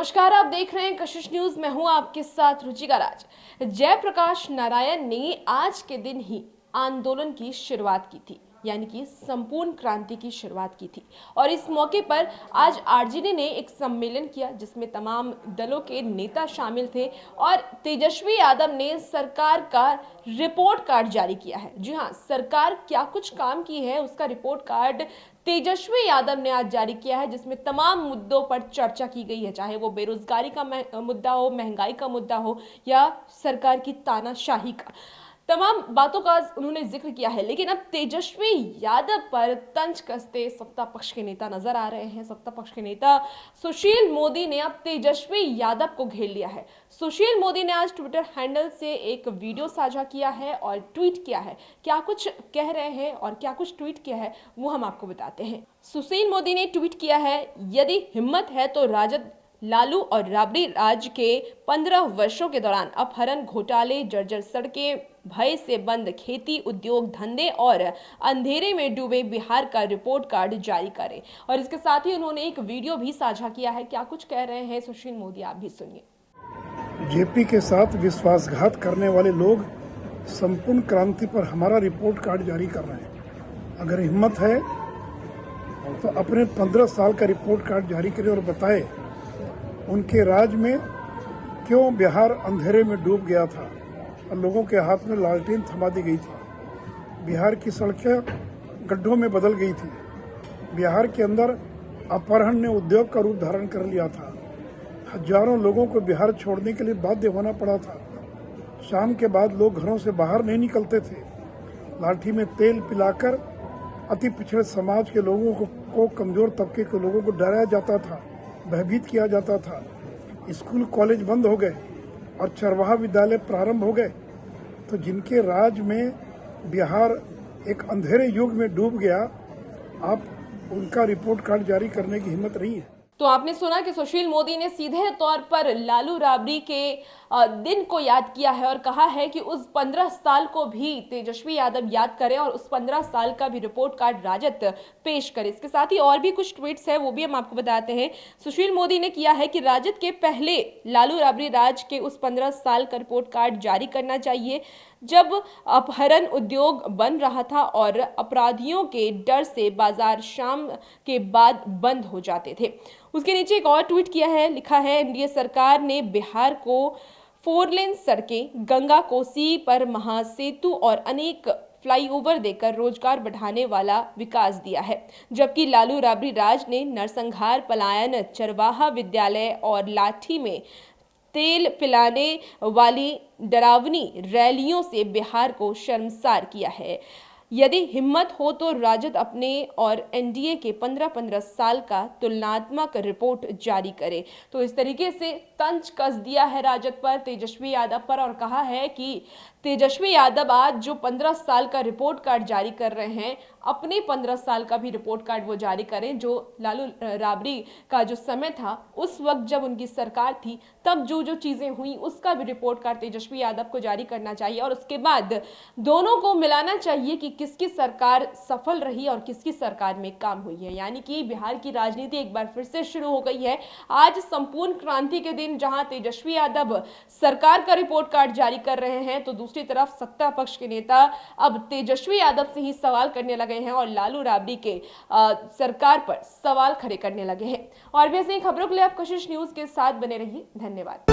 नमस्कार, आप देख रहे हैं कशिश न्यूज। मैं हूं आपके साथ रुचिका राज। जयप्रकाश नारायण ने आज के दिन ही आंदोलन की शुरुआत की थी, यानी कि संपूर्ण क्रांति की शुरुआत की थी। और इस मौके पर आज आरजेडी ने एक सम्मेलन किया जिसमें तमाम दलों के नेता शामिल थे और तेजस्वी यादव ने सरकार का रिपोर्ट कार्ड जारी किया है। जी हाँ, सरकार क्या कुछ काम की है उसका रिपोर्ट कार्ड तेजस्वी यादव ने आज जारी किया है, जिसमें तमाम मुद्दों पर चर्चा की गई है, चाहे वो बेरोजगारी का मुद्दा हो, महंगाई का मुद्दा हो या सरकार की तानाशाही का। तमाम बातों का उन्होंने जिक्र किया है। लेकिन अब तेजस्वी यादव पर तंज कसते सत्ता पक्ष के नेता नजर आ रहे हैं। सत्ता पक्ष के नेता सुशील मोदी ने अब तेजस्वी यादव को घेर लिया है। सुशील मोदी ने आज ट्विटर हैंडल से एक वीडियो साझा किया है और ट्वीट किया है। क्या कुछ कह रहे हैं और क्या कुछ ट्वीट किया है वो हम आपको बताते हैं। सुशील मोदी ने ट्वीट किया है, यदि हिम्मत है तो राजद लालू और राबड़ी राज के 15 वर्षों के दौरान अपहरण, घोटाले, जर्जर सड़कें, भय से बंद खेती, उद्योग धंधे और अंधेरे में डूबे बिहार का रिपोर्ट कार्ड जारी करें। और इसके साथ ही उन्होंने एक वीडियो भी साझा किया है। क्या कुछ कह रहे हैं सुशील मोदी, आप भी सुनिए। जेपी के साथ विश्वासघात करने वाले लोग संपूर्ण क्रांति पर हमारा रिपोर्ट कार्ड जारी कर रहे हैं। अगर हिम्मत है तो अपने 15 साल का रिपोर्ट कार्ड जारी करें और बताए उनके राज में क्यों बिहार अंधेरे में डूब गया था और लोगों के हाथ में लालटेन थमा दी गई थी। बिहार की सड़कें गड्ढों में बदल गई थी। बिहार के अंदर अपहरण ने उद्योग का रूप धारण कर लिया था। हजारों लोगों को बिहार छोड़ने के लिए बाध्य होना पड़ा था। शाम के बाद लोग घरों से बाहर नहीं निकलते थे। लाठी में तेल पिलाकर अति पिछड़े समाज के लोगों को कमजोर तबके के लोगों को डराया जाता था, भयभीत किया जाता था। स्कूल कॉलेज बंद हो गए और चरवाहा विद्यालय प्रारंभ हो गए। तो जिनके राज में बिहार एक अंधेरे युग में डूब गया, आप उनका रिपोर्ट कार्ड जारी करने की हिम्मत नहीं है। तो आपने सुना कि सुशील मोदी ने सीधे तौर पर लालू राबड़ी के दिन को याद किया है और कहा है कि उस 15 साल को भी तेजस्वी यादव याद करें और उस 15 साल का भी रिपोर्ट कार्ड राजद पेश करे। इसके साथ ही और भी कुछ ट्वीट्स है वो भी हम आपको बताते हैं। सुशील मोदी ने किया है कि राजद के पहले लालू राबड़ी राज के उस 15 साल का रिपोर्ट कार्ड जारी करना चाहिए, जब अपहरण उद्योग बन रहा था और अपराधियों के डर से बाजार शाम के बाद बंद हो जाते थे। उसके नीचे एक और ट्वीट किया है, लिखा है, एनडीए सरकार ने बिहार को 4 लेन सड़कें, गंगा कोसी पर महासेतु और अनेक फ्लाईओवर देकर रोजगार बढ़ाने वाला विकास दिया है, जबकि लालू राबड़ी राज ने नरसंहार, पलायन, चरवाहा विद्यालय और लाठी में तेल पिलाने वाली डरावनी रैलियों से बिहार को शर्मसार किया है। यदि हिम्मत हो तो राजद अपने और एनडीए के 15-15 साल का तुलनात्मक रिपोर्ट जारी करे। तो इस तरीके से तंज कस दिया है राजद पर, तेजस्वी यादव पर, और कहा है कि तेजस्वी यादव आज जो 15 साल का रिपोर्ट कार्ड जारी कर रहे हैं, अपने 15 साल का भी रिपोर्ट कार्ड वो जारी करें। जो लालू राबड़ी का जो समय था, उस वक्त जब उनकी सरकार थी, तब जो जो चीजें हुई उसका भी रिपोर्ट कार्ड तेजस्वी यादव को जारी करना चाहिए और उसके बाद दोनों को मिलाना चाहिए कि किसकी सरकार सफल रही और किसकी सरकार में काम हुई है। यानी कि बिहार की राजनीति एक बार फिर से शुरू हो गई है। आज संपूर्ण क्रांति के दिन जहां तेजस्वी यादव सरकार का रिपोर्ट कार्ड जारी कर रहे हैं, तो दूसरी तरफ सत्ता पक्ष के नेता अब तेजस्वी यादव से ही सवाल करने लगे हैं और लालू राबड़ी के सरकार पर सवाल खड़े करने लगे हैं। और भी ऐसी खबरों के लिए आप कशिश न्यूज के साथ बने रहिए। धन्यवाद।